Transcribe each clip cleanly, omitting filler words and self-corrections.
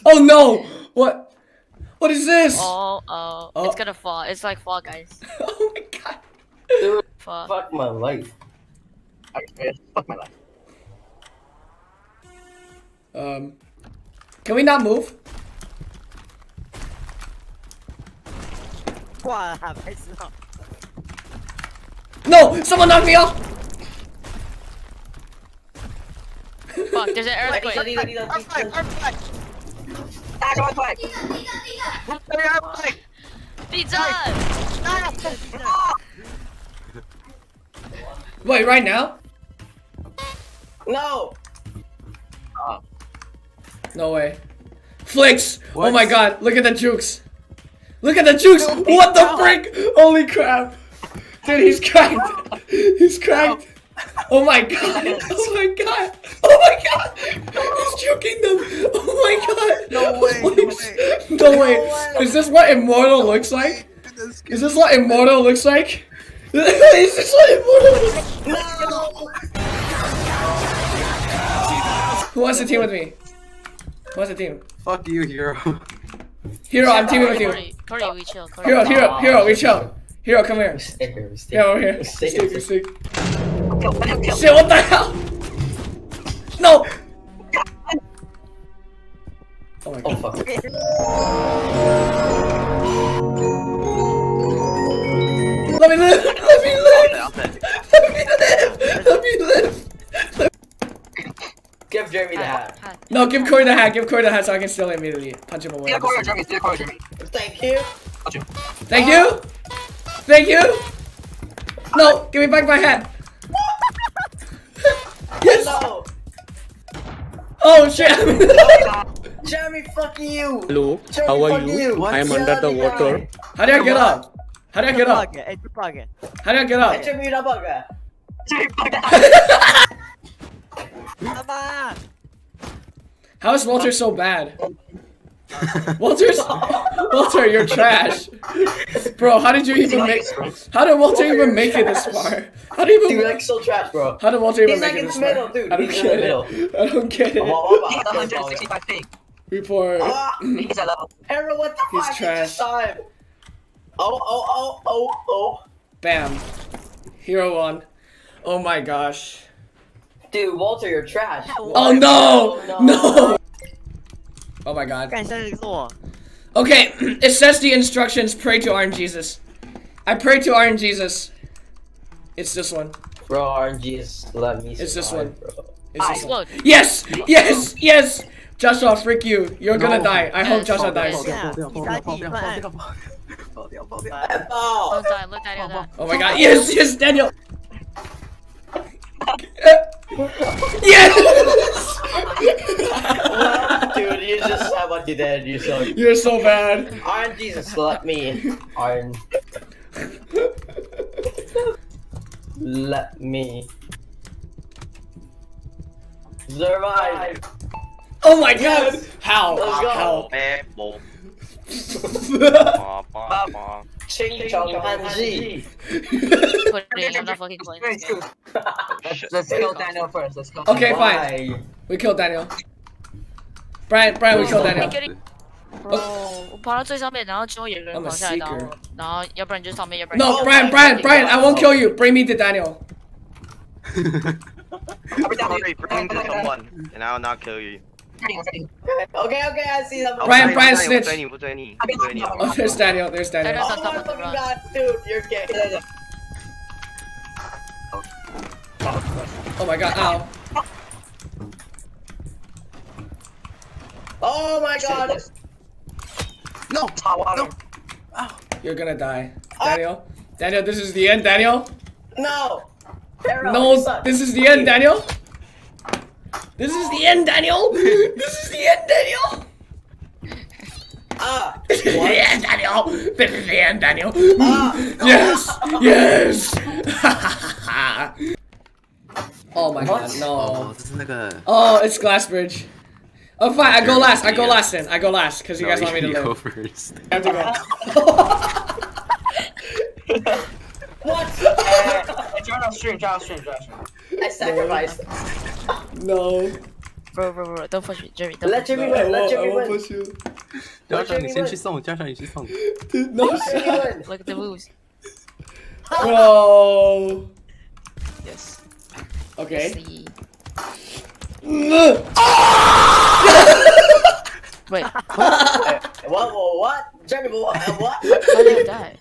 Oh no! What? What is this? Oh. It's gonna fall. It's like Fall Guys. Oh my god. Dude, Fuck. fuck my life. Fuck my life. Can we not move? What happened? No! Someone knocked me off! Fuck, there's an earthquake. Pizza! Wait, right now? No! No way. Flicks! What? Oh my god, look at the jukes! Look at the jukes! What the frick? Holy crap! Dude, he's cracked! He's cracked! Oh my god! Oh my god! Oh my god! He's juking them! Oh my god! No way! No way! Is this what immortal looks like? Is this what immortal looks like? Is this what immortal looks like? Who wants to team with me? Who wants to team? Fuck you, Hero. Hero, I'm teaming with you. Corey, we chill. Corey. Hero, we chill. Hero, come here. Stay here, stay Yeah, over here. Stay Stick, here. stick. Shit, what the hell? No! Oh my Oh god. fuck. Let me live! Let me live! Let me live! Let me live! Give Jeremy the hat. No, give Corey the hat. Give Corey the hat so I can steal it immediately. Punch him away. Thank you. Thank you! Thank you! No! Give me back my hat! Yes! No! Oh shit! Jeremy, fuck you! Hello, Jeremy, how are fuck you? What? I am under the water. How do I get up? How do I get up? How do I get up? Jeremy, na baga. How is Walter so bad? Walter, you're trash. Bro, how did you even make How did Walter even make it this far? How did Dude, like so trash, bro. How did Walter even He's make like it in this the far? middle, dude. I don't He's in get the middle. it. I don't get it. 165 ping. Report. He's at level. Hero, what the He's fuck? trash. It's time. Oh. Bam. Hero won. Oh my gosh. Dude, Walter, you're trash. Oh no! No! Oh my god. Okay, it says the instructions, pray to Iron Jesus. I pray to Iron Jesus. It's this one. Bro, RNG is let me. It's this one. Bro. It's this one. Explode. Yes! Yes! Yes! Joshua, freak you. You're gonna die. I hope Joshua dies. Oh. Don't die, look at that. Oh my god. Yes! Yes, Daniel! Yes! Dude, you just said what you did. You so. You're so bad. Iron Jesus, let me. Iron. Let me. Survive. Oh my god! How? Let's go. How? Ching chong panji. Corey, I'm not fucking playing this game. Let's kill Daniel first. Let's go. Okay, fine. Why? We killed Daniel. Brian, we killed Daniel. Bro，我跑到最上面，然后之后有个人 I'm a 跑下来， seeker. 然後要不然就是上面，要不然 No, Brian, I won't kill you. Bring me to Daniel. Sorry, bring to someone, and I will not kill you. Okay, I see them. Brian, snitch.不追你。 Oh, there's Daniel. There's Daniel. Daniel's Oh on top my of the fucking run. god, dude, you're gay. Oh my god, ow. Oh my god. No! No! You're gonna die. Daniel? Daniel, this is the end, Daniel? No. Hero, you No, suck. this is the end, Daniel? This is the end, Daniel! This is the end, Daniel! Ah. This is the end, Daniel! This is the end, Daniel! Ah. Yes! Yes! Oh my god, no. 哦，这是那个。 Oh, it's Glassbridge. Oh, fine, I go last then. I go last, because you guys want me to you go live. first. I have to go. What? Try to stream. I sacrificed. No. bro, don't push me, Jeremy. Don't Let push me. Jimmy win. Let I Jimmy won't win. push you. 家长你先去送，家长你去送。 Dude, no Let Jimmy shot. win. Look at the moves. Bro. Yes. Okay. See. No. Wait, What? Jeremy, what? how did I die?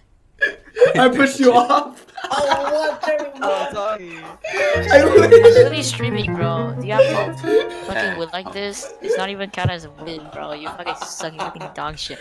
I pushed you off. Oh, what? Jeremy, Oh, what? sorry. I I'm wish. literally streaming, bro. Do you have to fucking win like this? It's not even count as a win, bro. You fucking suck. You fucking dog shit.